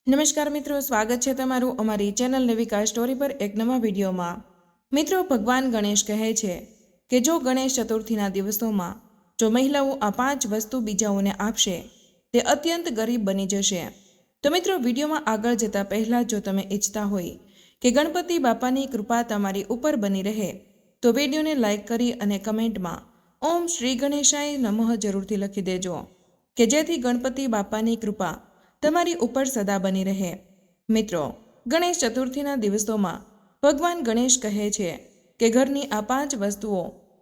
નમસ્કાર મિત્રો, સ્વાગત છે તમારું અમારી ચેનલ નવિકા સ્ટોરી પર એક નવા વિડીયોમાં। મિત્રો, ભગવાન ગણેશ કહે છે કે જો ગણેશ ચતુર્થીના દિવસોમાં જો મહિલાઓ આ 5 વસ્તુ બીજાઓને આપશે તે અત્યંત ગરીબ બની જશે। તો મિત્રો, વિડીયોમાં આગળ જતા પહેલાં જો તમે ઈચ્છતા હોય કે ગણપતિ બાપાની કૃપા તમારી ઉપર બની રહે તો વિડીયોને લાઇક કરી અને કમેન્ટમાં ઓમ શ્રી ગણેશાય નમઃ જરૂરથી લખી દેજો કે જેથી ગણપતિ બાપાની કૃપા તમારી ઉપર સદા બની રહે। મિત્રો, ગણેશ ચતુર્થીના દિવસોમાં ભગવાન ગણેશ કહે છે કે ઘરની આ 5 વસ્તુઓ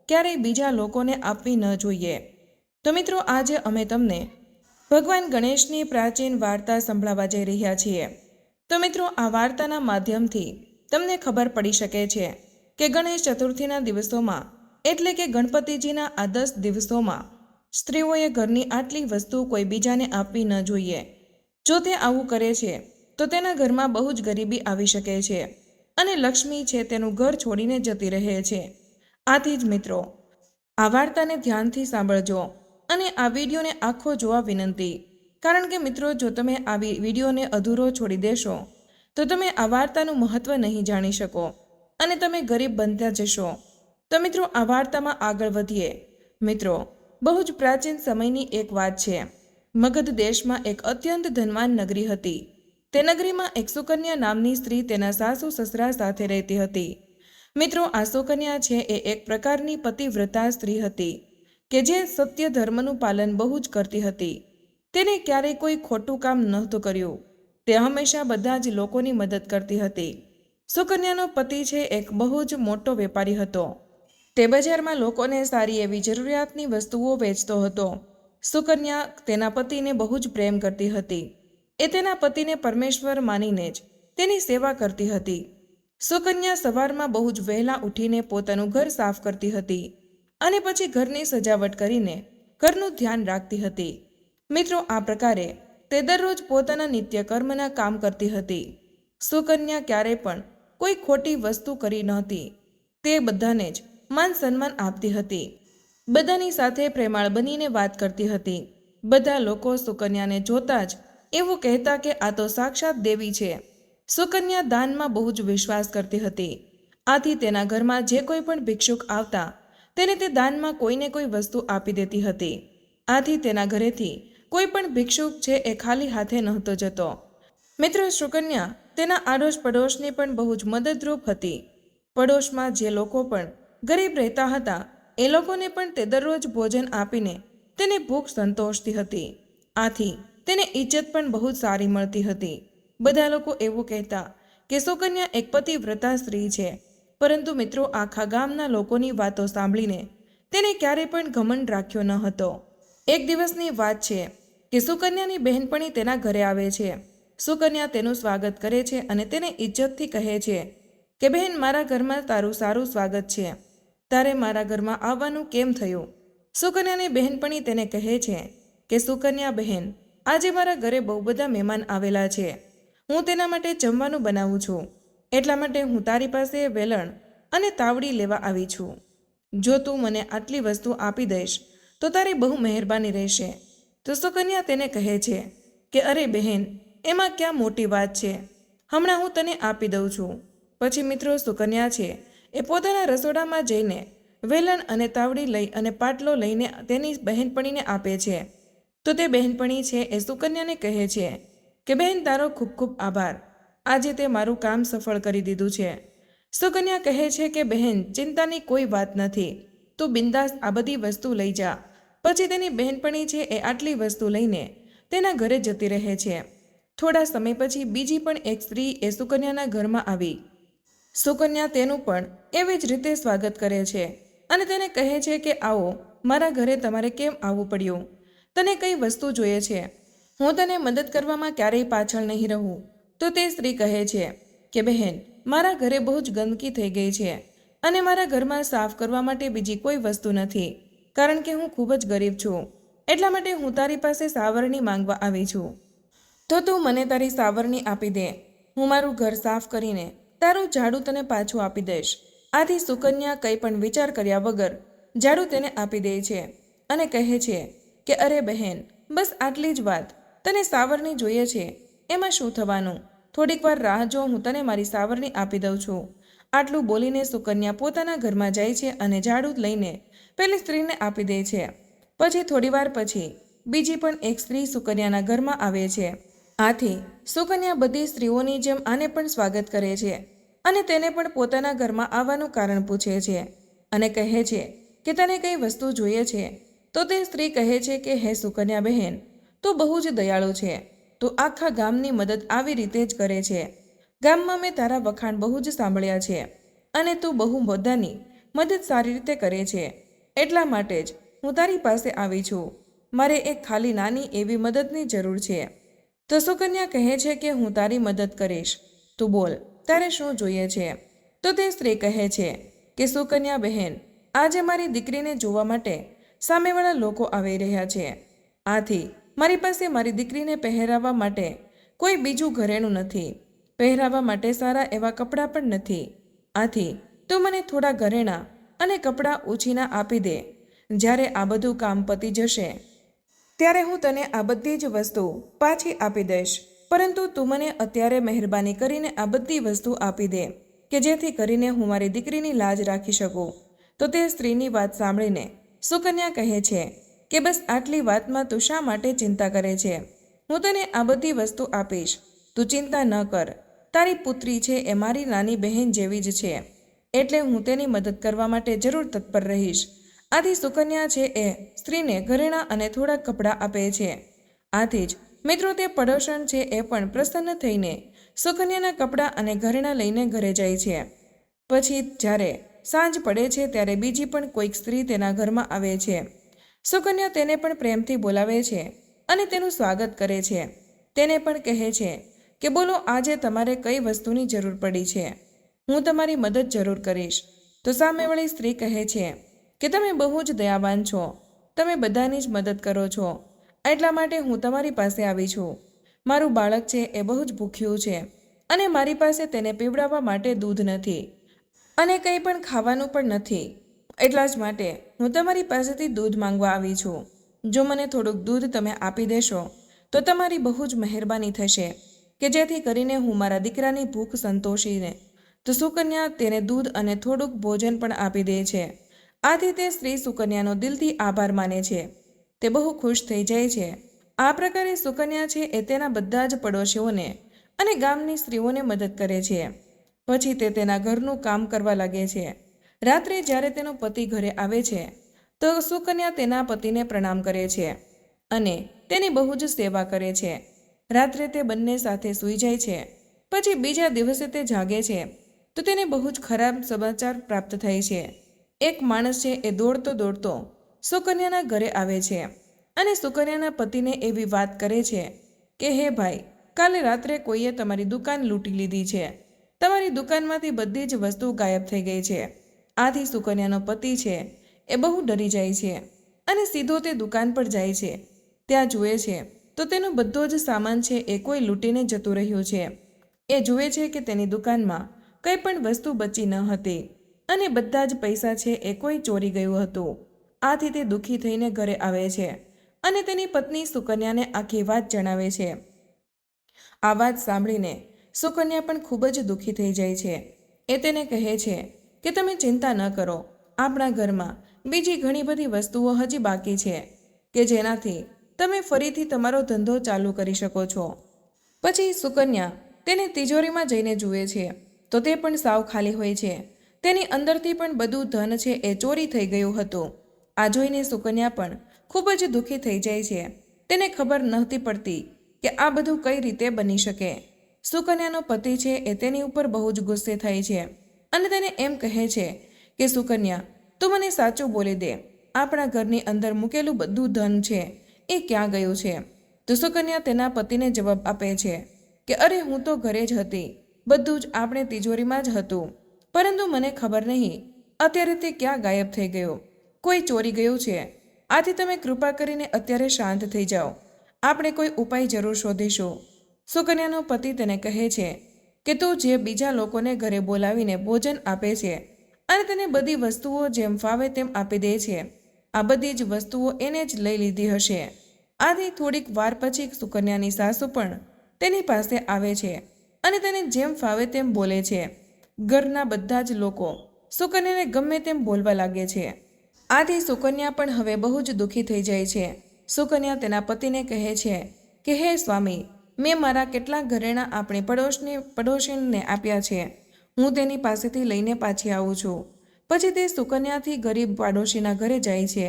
ક્યારેય બીજા લોકોને આપવી ન જોઈએ। તો મિત્રો, આજે અમે તમને ભગવાન ગણેશની પ્રાચીન વાર્તા સંભળાવવા જઈ રહ્યા છીએ। તો મિત્રો, આ વાર્તાના માધ્યમથી તમને ખબર પડી શકે છે કે ગણેશ ચતુર્થીના દિવસોમાં એટલે કે ગણપતિજીના આ 10 દિવસોમાં સ્ત્રીઓએ ઘરની આટલી વસ્તુ કોઈ બીજાને આપવી ન જોઈએ। જો તે આવું કરે છે તો તેના ઘરમાં બહુ જ ગરીબી આવી શકે છે અને લક્ષ્મી છે તેનું ઘર છોડીને જતી રહે છે। આથી જ મિત્રો, આ વાર્તાને ધ્યાનથી સાંભળજો અને આ વિડીયોને આખો જોવા વિનંતી। કારણ કે મિત્રો, જો તમે આ વિડીયોને અધૂરો છોડી દેશો તો તમે આ વાર્તાનું મહત્ત્વ નહીં જાણી શકો અને તમે ગરીબ બનતા જશો। તો મિત્રો, આ વાર્તામાં આગળ વધીએ। મિત્રો, બહુ જ પ્રાચીન સમયની એક વાત છે। મગધ દેશમાં એક અત્યંત ધનવાન નગરી હતી। તે નગરીમાં એક સુકન્યા નામની સ્ત્રી તેના સાસુ સસરા સાથે રહેતી હતી। મિત્રો, આ સુકન્યા છે એ એક પ્રકારની પતિવ્રતા સ્ત્રી હતી કે જે સત્ય ધર્મનું પાલન બહુ જ કરતી હતી। તેને ક્યારેય કોઈ ખોટું કામ નહોતું કર્યું। તે હંમેશા બધા જ લોકોની મદદ કરતી હતી। સુકન્યાનો પતિ છે એક બહુ જ મોટો વેપારી હતો। તે બજારમાં લોકોને સારી એવી જરૂરિયાતની વસ્તુઓ વેચતો હતો। સુકન્યા તેના પતિને બહુ જ પ્રેમ કરતી હતી। એ તેના પતિને પરમેશ્વર માનીને જ તેની સેવા કરતી હતી। સુકન્યા સવારમાં બહુ જ વહેલા ઉઠીને પોતાનું ઘર સાફ કરતી હતી અને પછી ઘરની સજાવટ કરીને ઘરનું ધ્યાન રાખતી હતી। મિત્રો, આ પ્રકારે તે દરરોજ પોતાના નિત્યકર્મના કામ કરતી હતી। સુકન્યા ક્યારેય પણ કોઈ ખોટી વસ્તુ કરી નહોતી। તે બધાને જ માન સન્માન આપતી હતી। બધાની સાથે પ્રેમાળ બનીને વાત કરતી હતી। બધા લોકો સુકન્યાને જોતા જ એવું કહેતા કે આ તો સાક્ષાત દેવી છે। સુકન્યા દાનમાં બહુ જ વિશ્વાસ કરતી હતી। આથી તેના ઘરમાં જે કોઈ પણ ભિક્ષુક આવતા તેને તે દાનમાં કોઈને કોઈ વસ્તુ આપી દેતી હતી। આથી તેના ઘરેથી કોઈ પણ ભિક્ષુક છે એ ખાલી હાથે નહોતો જતો। મિત્રો, સુકન્યા તેના આડોશ પડોશની પણ બહુ જ મદદરૂપ હતી। પડોશમાં જે લોકો પણ ગરીબ રહેતા હતા એ લોકોને પણ તે દરરોજ ભોજન આપીને તેને ભૂખ સંતોષતી હતી। આથી તેને ઇજ્જત પણ બહુ જ સારી મળતી હતી। બધા લોકો એવું કહેતા કે સુકન્યા એક પતિવ્રતા સ્ત્રી છે। પરંતુ મિત્રો, આખા ગામના લોકોની વાતો સાંભળીને તેને ક્યારેય પણ ઘમંડ રાખ્યો ન હતો। એક દિવસની વાત છે કે સુકન્યાની બહેનપણી તેના ઘરે આવે છે। સુકન્યા તેનું સ્વાગત કરે છે અને તેને ઇજ્જતથી કહે છે કે બહેન, મારા ઘરમાં તારું સારું સ્વાગત છે। તારે મારા ઘરમાં આવવાનું કેમ થયું? સુકન્યાની બહેનપણી તેને કહે છે કે સુકન્યા બહેન, આજે મારા ઘરે બહુ બધા મહેમાન આવેલા છે। હું તેના માટે જમવાનું બનાવું છું, એટલા માટે હું તારી પાસે વેલણ અને તાવડી લેવા આવી છું। જો તું મને આટલી વસ્તુ આપી દઈશ તો તારી બહુ મહેરબાની રહેશે। તો સુકન્યા તેને કહે છે કે અરે બહેન, એમાં ક્યાં મોટી વાત છે, હમણાં હું તને આપી દઉં છું। પછી મિત્રો, સુકન્યા છે એ પોતાના રસોડામાં જઈને વેલણ અને તાવડી લઈ અને પાટલો લઈને તેની બહેનપણીને આપે છે। તો તે બહેનપણી છે એ સુકન્યાને કહે છે કે બહેન, તારો ખૂબ ખૂબ આભાર, આજે તે મારું કામ સફળ કરી દીધું છે। સુકન્યા કહે છે કે બહેન, ચિંતાની કોઈ વાત નથી, તું બિંદાસ આ બધી વસ્તુ લઈ જા। પછી તેની બહેનપણી છે એ આટલી વસ્તુ લઈને તેના ઘરે જતી રહે છે। થોડા સમય પછી બીજી પણ એક સ્ત્રી એ સુકન્યાના ઘરમાં આવી। સુકન્યા તેનું પણ એવી જ રીતે સ્વાગત કરે છે અને તેને કહે છે કે આવો, મારા ઘરે તમારે કેમ આવવું પડ્યું? તને કઈ વસ્તુ જોઈએ છે? હું તને મદદ કરવામાં ક્યારેય પાછળ નહીં રહું। તો તે સ્ત્રી કહે છે કે બહેન, મારા ઘરે બહુ જ ગંદકી થઈ ગઈ છે અને મારા ઘરમાં સાફ કરવા માટે બીજી કોઈ વસ્તુ નથી, કારણ કે હું ખૂબ જ ગરીબ છું। એટલા માટે હું તારી પાસે સાવરણી માંગવા આવી છું। તો તું મને તારી સાવરણી આપી દે, હું મારું ઘર સાફ કરીને તારું ઝાડુ તને પાછું આપી દઈશ। આથી સુકન્યા કંઈ પણ વિચાર કર્યા વગર ઝાડુ તેને આપી દે છે અને કહે છે કે અરે બહેન, બસ આટલી જ વાત, તને સાવરણી જોઈએ છે એમાં શું થવાનું? થોડીક વાર રાહ જો, હું તને મારી સાવરણી આપી દઉં છું. આટલું બોલીને સુકન્યા પોતાના ઘરમાં જાય છે અને ઝાડુ લઈને પેલી સ્ત્રીને આપી દે છે. પછી થોડીવાર પછી બીજી પણ એક સ્ત્રી સુકન્યાના ઘરમાં આવે છે. આથી સુકન્યા બધી સ્ત્રીઓની જેમ આને પણ સ્વાગત કરે છે અને તેને પણ પોતાના ઘરમાં આવવાનું કારણ પૂછે છે અને કહે છે કે તને કઈ વસ્તુ જોઈએ છે? તો તે સ્ત્રી કહે છે કે હે સુકન્યા બહેન, તું બહુ જ દયાળુ છે. તું આખા ગામની મદદ આવી રીતે જ કરે છે. ગામમાં મેં તારા વખાણ બહુ જ સાંભળ્યા છે અને તું બહુ બધાની મદદ સારી રીતે કરે છે. એટલા માટે જ હું તારી પાસે આવી છું. મારે એક ખાલી નાની એવી મદદની જરૂર છે. તો સુકન્યા કહે છે કે હું તારી મદદ કરીશ. તું બોલ, તારે શું જોઈએ છે? તો તે સ્ત્રી કહે છે કે સુકન્યા બહેન, આજે મારી દીકરીને જોવા માટે સામેવાળા લોકો આવી રહ્યા છે. આથી મારી પાસે મારી દીકરીને પહેરાવવા માટે કોઈ બીજું ઘરેણું નથી. પહેરાવવા માટે સારા એવા કપડાં પણ નથી. આથી તું મને થોડા ઘરેણાં અને કપડાં ઉછીના આપી દે. જ્યારે આ બધું કામ પતી જશે ત્યારે હું તને આ બધી જ વસ્તુ પાછી આપી દઈશ. પરંતુ તું મને અત્યારે મહેરબાની કરીને આ બધી વસ્તુ આપી દે કે જેથી કરીને હું મારી દીકરીની લાજ રાખી શકું. તો તે સ્ત્રીની વાત સાંભળીને સુકન્યા કહે છે કે બસ આટલી વાતમાં તું શા માટે ચિંતા કરે છે? હું તને આ બધી વસ્તુ આપીશ. તું ચિંતા ન કર. તારી પુત્રી છે એ મારી નાની બહેન જેવી જ છે, એટલે હું તેની મદદ કરવા માટે જરૂર તત્પર રહીશ. આથી સુકન્યા છે એ સ્ત્રીને ઘરેણાં અને થોડાક કપડાં આપે છે. આથી જ મિત્રો તે પડોશણ છે એ પણ પ્રસન્ન થઈને સુકન્યાના કપડાં અને ઘરેણાં લઈને ઘરે જાય છે. પછી જ્યારે સાંજ પડે છે ત્યારે બીજી પણ કોઈક સ્ત્રી તેના ઘરમાં આવે છે. સુકન્યા તેને પણ પ્રેમથી બોલાવે છે અને તેનું સ્વાગત કરે છે. તેને પણ કહે છે કે બોલો, આજે તમારે કઈ વસ્તુની જરૂર પડી છે? હું તમારી મદદ જરૂર કરીશ. તો સામેવાળી સ્ત્રી કહે છે કે તમે બહુ જ દયાવાન છો. તમે બધાની જ મદદ કરો છો. એટલા માટે હું તમારી પાસે આવી છું. મારું બાળક છે એ બહુ જ ભૂખ્યું છે અને મારી પાસે તેને પીવડાવવા માટે દૂધ નથી અને કંઈ પણ ખાવાનું પણ નથી. એટલા જ માટે હું તમારી પાસેથી દૂધ માંગવા આવી છું. જો મને થોડુંક દૂધ તમે આપી દેશો તો તમારી બહુ જ મહેરબાની થશે કે જેથી કરીને હું મારા દીકરાની ભૂખ સંતોષીને. તો સુકન્યા તેને દૂધ અને થોડુંક ભોજન પણ આપી દે છે. આથી તે સ્ત્રી સુકન્યાનો દિલથી આભાર માને છે. તે બહુ ખુશ થઈ જાય છે. આ પ્રકારે સુકન્યા છે એ તેના બધા જ પડોશીઓને અને ગામની સ્ત્રીઓને મદદ કરે છે. પછી તે તેના ઘરનું કામ કરવા લાગે છે. રાત્રે જ્યારે તેનો પતિ ઘરે આવે છે તો સુકન્યા તેના પતિને પ્રણામ કરે છે અને તેની બહુ જ સેવા કરે છે. રાત્રે તે બંને સાથે સૂઈ જાય છે. પછી બીજા દિવસે તે જાગે છે તો તેને બહુ જ ખરાબ સમાચાર પ્રાપ્ત થાય છે. એક માણસ છે એ દોડતો દોડતો સુકન્યાના ઘરે આવે છે અને સુકન્યાના પતિને એવી વાત કરે છે કે હે ભાઈ, કાલે રાત્રે કોઈએ તમારી દુકાન લૂંટી લીધી છે. તમારી દુકાનમાંથી બધી જ વસ્તુ ગાયબ થઈ ગઈ છે. આથી સુકન્યાનો પતિ છે એ બહુ ડરી જાય છે અને સીધો તે દુકાન પર જાય છે. ત્યાં જુએ છે તો તેનો બધો જ સામાન છે એ કોઈ લૂંટીને જતું રહ્યું છે. એ જુએ છે કે તેની દુકાનમાં કંઈ પણ વસ્તુ બચી ન હતી અને બધા જ પૈસા છે એ કોઈ ચોરી ગયું હતું. આથી તે દુઃખી થઈને ઘરે આવે છે અને તેની પત્ની સુકન્યાને આખી વાત જણાવે છે. આ વાત સાંભળીને સુકન્યા પણ ખૂબ જ દુઃખી થઈ જાય છે. એ તેને કહે છે કે તમે ચિંતા ન કરો. આપણા ઘરમાં બીજી ઘણી બધી વસ્તુઓ હજી બાકી છે કે જેનાથી તમે ફરીથી તમારો ધંધો ચાલુ કરી શકો છો. પછી સુકન્યા તેને તિજોરીમાં જઈને જુએ છે તો તે પણ સાવ ખાલી હોય છે. તેની અંદરથી પણ બધું ધન છે એ ચોરી થઈ ગયું હતું. આ જોઈને સુકન્યા પણ ખૂબ જ દુઃખી થઈ જાય છે. તેને ખબર નહોતી પડતી કે આ બધું કઈ રીતે બની શકે. સુકન્યાનો પતિ છે એ તેની ઉપર બહુ જ ગુસ્સે થાય છે અને તેને એમ કહે છે કે સુકન્યા, તું મને સાચું બોલી દે. આપણા ઘરની અંદર મૂકેલું બધું ધન છે એ ક્યાં ગયું છે? તો સુકન્યા તેના પતિને જવાબ આપે છે કે અરે, હું તો ઘરે જ હતી. બધું જ આપણે તિજોરીમાં જ હતું, પરંતુ મને ખબર નહીં અત્યારે તે ક્યાં ગાયબ થઈ ગયું. કોઈ ચોરી ગયું છે. આથી તમે કૃપા કરીને અત્યારે શાંત થઈ જાઓ. આપણે કોઈ ઉપાય જરૂર શોધીશું. સુકન્યાનો પતિ તેને કહે છે કે તું જે બીજા લોકોને ઘરે બોલાવીને ભોજન આપે છે અને તેને બધી વસ્તુઓ જેમ ફાવે તેમ આપી દે છે, આ બધી જ વસ્તુઓ એને જ લઈ લીધી હશે. આથી થોડીક વાર પછી સુકન્યાની સાસુ પણ તેની પાસે આવે છે અને તેને જેમ ફાવે તેમ બોલે છે. ઘરના બધા જ લોકો સુકન્યાને ગમે તેમ બોલવા લાગે છે. આથી સુકન્યા પણ હવે બહુ જ દુઃખી થઈ જાય છે. સુકન્યા તેના પતિને કહે છે કે હે સ્વામી, મેં મારા કેટલાક ઘરેણાં આપણી પડોશીને આપ્યા છે. હું તેની પાસેથી લઈને પાછી આવું છું. પછી તે સુકન્યાથી ગરીબ પાડોશીના ઘરે જાય છે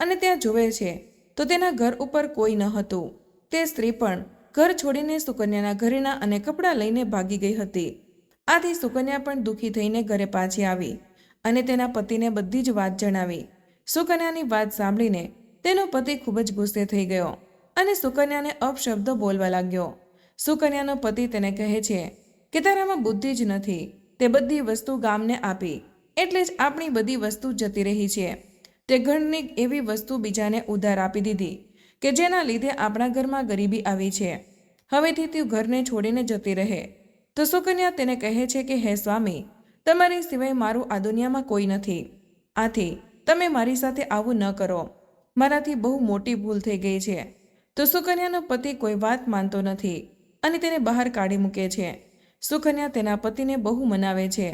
અને ત્યાં જુએ છે તો તેના ઘર ઉપર કોઈ ન હતું. તે સ્ત્રી પણ ઘર છોડીને સુકન્યાના ઘરેણાં અને કપડાં લઈને ભાગી ગઈ હતી. આથી સુકન્યા પણ દુઃખી થઈને ઘરે પાછી આવી અને તેના પતિને બધી જ વાત જણાવી. સુકન્યાની વાત સાંભળીને તેનો પતિ ખૂબ જ ગુસ્સે થઈ ગયો અને સુકન્યાને અપશબ્દો બોલવા લાગ્યો. સુકન્યાનો પતિ તેને કહે છે કે તારામાં બુદ્ધિ જ નથી. તે બધી વસ્તુ ગામને આપી એટલે જ આપણી બધી વસ્તુ જતી રહી છે. તે ઘરની એવી વસ્તુ બીજાને ઉધાર આપી દીધી કે જેના લીધે આપણા ઘરમાં ગરીબી આવી છે. હવેથી તું ઘરને છોડીને જતી રહે. તો સુકન્યા તેને કહે છે કે હે સ્વામી, તમારી સિવાય મારું આ દુનિયામાં કોઈ નથી. આથી તમે મારી સાથે આવું ન કરો. મારાથી બહુ મોટી ભૂલ થઈ ગઈ છે. તો સુકન્યાનો પતિ કોઈ વાત માનતો નથી અને તેને બહાર કાઢી મૂકે છે. સુકન્યા તેના પતિને બહુ મનાવે છે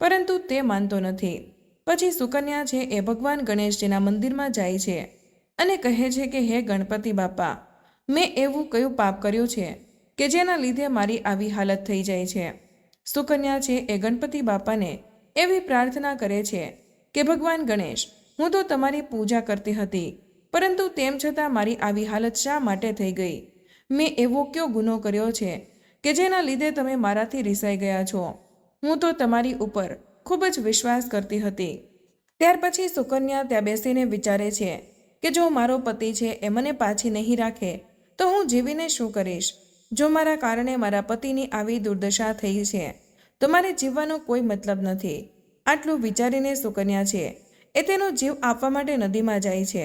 પરંતુ તે માનતો નથી. પછી સુકન્યા છે એ ભગવાન ગણેશજીના મંદિરમાં જાય છે અને કહે છે કે હે ગણપતિ બાપા, મેં એવું કયું પાપ કર્યું છે કે જેના લીધે મારી આવી હાલત થઈ જાય છે. સુકન્યા છે એ ગણપતિ બાપાને એવી પ્રાર્થના કરે છે કે ભગવાન ગણેશ, હું તો તમારી પૂજા કરતી હતી પરંતુ તેમ છતાં મારી આવી હાલત શા માટે થઈ ગઈ? મેં એવો કયો ગુનો કર્યો છે કે જેના લીધે તમે મારાથી રિસાઈ ગયા છો? હું તો તમારી ઉપર ખૂબ જ વિશ્વાસ કરતી હતી. ત્યાર પછી સુકન્યા ત્યાં બેસીને વિચારે છે કે જો મારો પતિ છે એ મને પાછી નહીં રાખે તો હું જીવીને શું કરીશ? જો મારા કારણે મારા પતિની આવી દુર્દશા થઈ છે તો મારે જીવવાનો કોઈ મતલબ નથી. આટલું વિચારીને સુકન્યા છે એ તેનો જીવ આપવા માટે નદીમાં જાય છે.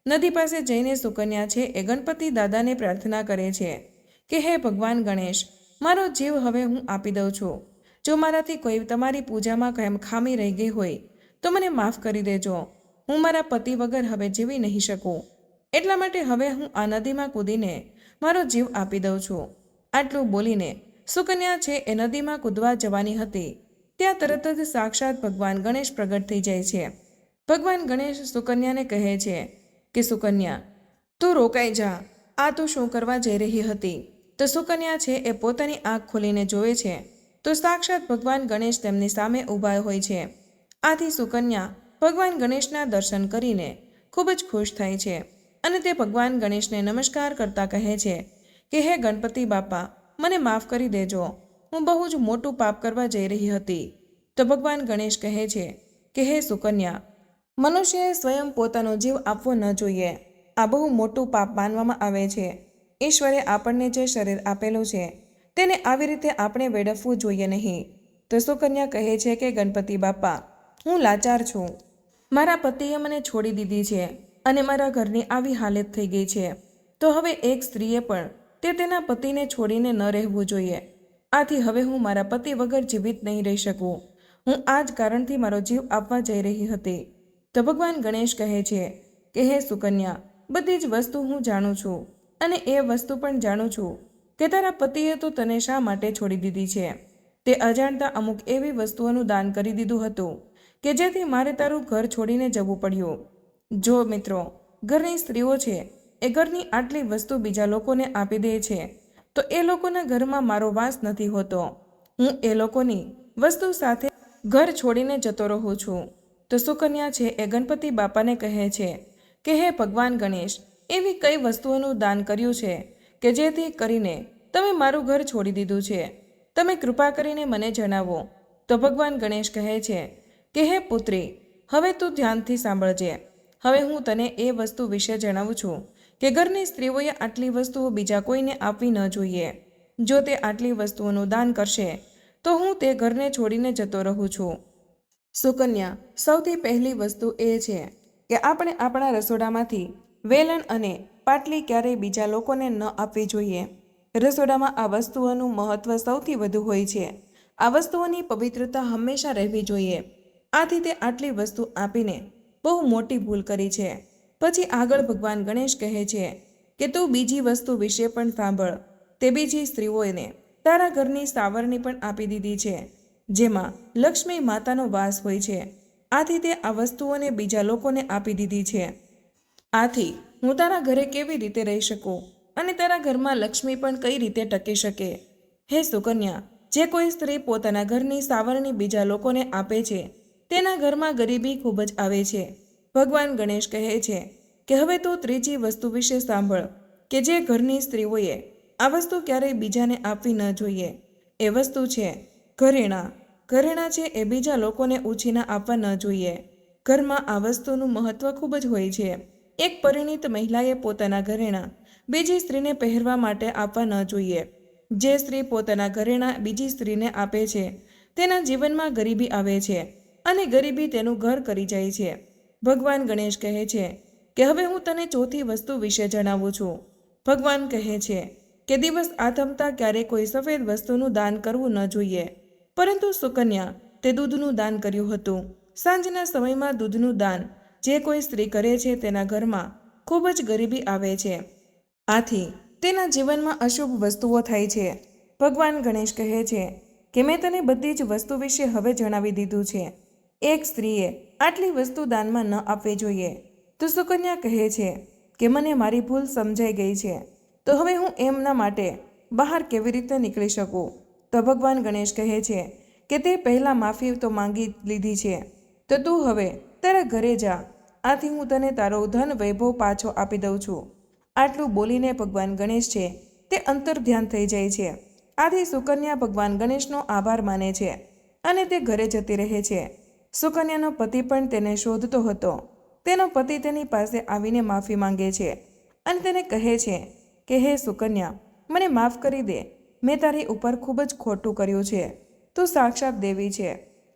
નદી પાસે જઈને સુકન્યા છે એ ગણપતિ દાદાને પ્રાર્થના કરે છે કે હે ભગવાન ગણેશ, મારો જીવ હવે હું આપી દઉં છું. જો મારાથી કોઈ તમારી પૂજામાં ખામી રહી ગઈ હોય તો મને માફ કરી દેજો. હું મારા પતિ વગર હવે જીવી નહીં શકું. એટલા માટે હવે હું આ નદીમાં કૂદીને મારો જીવ આપી દઉં છું. આટલું બોલીને સુકન્યા છે એ નદીમાં કૂદવા જવાની હતી ત્યાં તરત જ સાક્ષાત ભગવાન ગણેશ પ્રગટ થઈ જાય છે. ભગવાન ગણેશ સુકન્યાને કહે છે કે સુકન્યા, તું રોકાઈ જા. આ તું શું કરવા જઈ રહી હતી? તો સુકન્યા છે એ પોતાની આંખ ખોલીને જોવે છે તો સાક્ષાત ભગવાન ગણેશ તેમની સામે ઊભા હોય છે. આથી સુકન્યા ભગવાન ગણેશના દર્શન કરીને ખૂબ જ ખુશ થાય છે અને તે ભગવાન ગણેશને નમસ્કાર કરતા કહે છે કે હે ગણપતિ બાપા, મને માફ કરી દેજો. હું બહુ જ મોટું પાપ કરવા જઈ રહી હતી. તો ભગવાન ગણેશ કહે છે કે હે સુકન્યા, મનુષ્યએ સ્વયં પોતાનો જીવ આપવો ન જોઈએ. આ બહુ મોટું પાપ માનવામાં આવે છે. ઈશ્વરે આપણને જે શરીર આપેલું છે તેને આવી રીતે આપણે વેડફવું જોઈએ નહીં. તો સુકન્યા કહે છે કે ગણપતિ બાપા, હું લાચાર છું. મારા પતિએ મને છોડી દીધી છે અને મારા ઘરની આવી હાલત થઈ ગઈ છે. તો હવે એક સ્ત્રીએ પણ તેના પતિને છોડીને ન રહેવું જોઈએ. આથી હવે હું મારા પતિ વગર જીવિત નહીં રહી શકું. હું આ જ કારણથી મારો જીવ આપવા જઈ રહી હતી. તો ભગવાન ગણેશ કહે છે કે હે સુકન્યા, બધી જ વસ્તુ હું જાણું છું અને એ વસ્તુ પણ જાણું છું કે તારા પતિએ તો તને શા માટે છોડી દીધી છે. તે અજાણતા અમુક એવી વસ્તુઓનું દાન કરી દીધું હતું કે જેથી મારે તારું ઘર છોડીને જવું પડ્યું. જો મિત્રો, ઘરની સ્ત્રીઓ છે એ ઘરની આટલી વસ્તુ બીજા લોકોને આપી દે છે તો એ લોકોના ઘરમાં મારો વાસ નથી હોતો. હું એ લોકોની વસ્તુ સાથે ઘર છોડીને જતો રહું છું. તો સુકન્યા છે એ ગણપતિ બાપાને કહે છે કે હે ભગવાન ગણેશ, એવી કઈ વસ્તુઓનું દાન કર્યું છે કે જેથી કરીને તમે મારું ઘર છોડી દીધું છે? તમે કૃપા કરીને મને જણાવો. તો ભગવાન ગણેશ કહે છે કે હે પુત્રી, હવે તું ધ્યાનથી સાંભળજે. હવે હું તને એ વસ્તુ વિશે જણાવું છું કે ઘરની સ્ત્રીઓએ આટલી વસ્તુઓ બીજા કોઈને આપવી ન જોઈએ. જો તે આટલી વસ્તુઓનું દાન કરશે તો હું તે ઘરને છોડીને જતો રહું છું. સુકન્યા, સૌથી પહેલી વસ્તુ એ છે કે આપણે આપણા રસોડામાંથી વેલણ અને પાટલી ક્યારેય બીજા લોકોને ન આપવી જોઈએ. રસોડામાં આ વસ્તુઓનું મહત્વ સૌથી વધુ હોય છે. આ વસ્તુઓની પવિત્રતા હંમેશા રહેવી જોઈએ. આથી તે આટલી વસ્તુ આપીને બહુ મોટી ભૂલ કરી છે. પછી આગળ ભગવાન ગણેશ કહે છે કે તું બીજી વસ્તુ વિશે પણ સાંભળ. તે બીજી સ્ત્રીઓને તારા ઘરની સાવરણી પણ આપી દીધી છે, જેમાં લક્ષ્મી માતાનો વાસ હોય છે. આથી તે આ વસ્તુઓને બીજા લોકોને આપી દીધી છે. આથી હું તારા ઘરે કેવી રીતે રહી શકું અને તારા ઘરમાં લક્ષ્મી પણ કઈ રીતે ટકી શકે? હે સુકન્યા, જે કોઈ સ્ત્રી પોતાના ઘરની સાવરણી બીજા લોકોને આપે છે, તેના ઘરમાં ગરીબી ખૂબ જ આવે છે. ભગવાન ગણેશ કહે છે કે હવે તું ત્રીજી વસ્તુ વિશે સાંભળ કે જે ઘરની સ્ત્રીઓએ આ વસ્તુ ક્યારેય બીજાને આપવી ન જોઈએ. એ વસ્તુ છે ઘરેણાં. ઘરેણાં છે એ બીજા લોકોને ઉછીના આપવા ન જોઈએ. ઘરમાં આ વસ્તુનું મહત્વ ખૂબ જ હોય છે. એક પરિણીત મહિલાએ પોતાના ઘરેણાં બીજી સ્ત્રીને પહેરવા માટે આપવા ન જોઈએ. જે સ્ત્રી પોતાના ઘરેણાં બીજી સ્ત્રીને આપે છે, તેના જીવનમાં ગરીબી આવે છે અને ગરીબી તેનું ઘર કરી જાય છે. ભગવાન ગણેશ કહે છે કે હવે હું તને ચોથી વસ્તુ વિશે જણાવું છું. ભગવાન કહે છે કે દિવસ આથમતા ક્યારેય કોઈ સફેદ વસ્તુનું દાન કરવું ન જોઈએ. પરંતુ સુકન્યા તે દૂધનું દાન કર્યું હતું. સાંજના સમયમાં દૂધનું દાન જે કોઈ સ્ત્રી કરે છે, તેના ઘરમાં ખૂબ જ ગરીબી આવે છે. આથી તેના જીવનમાં અશુભ વસ્તુઓ થાય છે. ભગવાન ગણેશ કહે છે કે મેં તને બધી જ વસ્તુ વિશે હવે જણાવી દીધું છે. એક સ્ત્રીએ આટલી વસ્તુ દાનમાં ન આપવી જોઈએ. તો સુકન્યા કહે છે કે મને મારી ભૂલ સમજાઈ ગઈ છે, તો હવે હું એમના માટે બહાર કેવી રીતે નીકળી શકું? તો ભગવાન ગણેશ કહે છે કે તે પહેલાં માફી તો માંગી લીધી છે, તો તું હવે તારા ઘરે જા. આથી હું તને તારો ધન વૈભવ પાછો આપી દઉં છું. આટલું બોલીને ભગવાન ગણેશ છે તે અંતર ધ્યાન થઈ જાય છે. આથી સુકન્યા ભગવાન ગણેશનો આભાર માને છે અને તે ઘરે જતી રહે છે. સુકન્યાનો પતિ પણ તેને શોધતો હતો. તેનો પતિ તેની પાસે આવીને માફી માંગે છે અને તેને કહે છે કે હે સુકન્યા, મને માફ કરી દે. મેં તારી ઉપર ખૂબ જ ખોટું કર્યું છે. તું સાક્ષાત દેવી છે.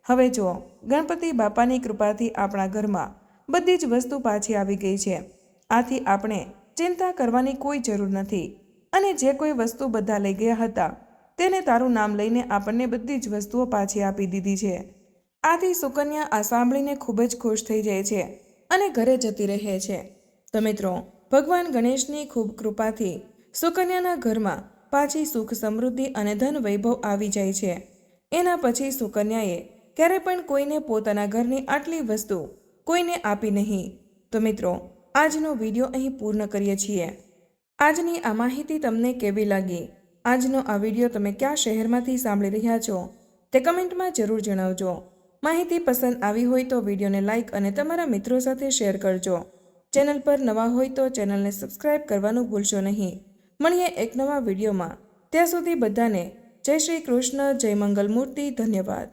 હવે જો ગણપતિ બાપાની કૃપાથી આપણા ઘરમાં બધી જ વસ્તુ પાછી આવી ગઈ છે. આથી આપણે ચિંતા કરવાની કોઈ જરૂર નથી. અને જે કોઈ વસ્તુ બધા લઈ ગયા હતા, તેને તારું નામ લઈને આપણને બધી જ વસ્તુઓ પાછી આપી દીધી છે. આથી સુકન્યા આ સાંભળીને ખૂબ જ ખુશ થઈ જાય છે અને ઘરે જતી રહે છે. તો મિત્રો, ભગવાન ગણેશની ખૂબ કૃપાથી સુકન્યાના ઘરમાં પાછી સુખ, સમૃદ્ધિ અને ધન વૈભવ આવી જાય છે. એના પછી સુકન્યાએ ક્યારે પણ કોઈને પોતાના ઘરની આટલી વસ્તુ કોઈને આપી નહીં. તો મિત્રો, આજનો વિડીયો અહીં પૂર્ણ કરીએ છીએ. આજની આ માહિતી તમને કેવી લાગી? આજનો આ વિડીયો તમે કયા શહેરમાંથી સાંભળી રહ્યા છો તે કમેન્ટમાં જરૂર જણાવજો. માહિતી પસંદ આવી હોય તો વિડીયોને લાઇક અને તમારા મિત્રો સાથે શેર કરજો. ચેનલ પર નવા હોય તો ચેનલને સબસ્ક્રાઇબ કરવાનું ભૂલશો નહીં. મળીએ એક નવા વિડીયોમાં. ત્યાં સુધી બધાને જય શ્રી કૃષ્ણ, જય મંગલ મૂર્તિ. ધન્યવાદ.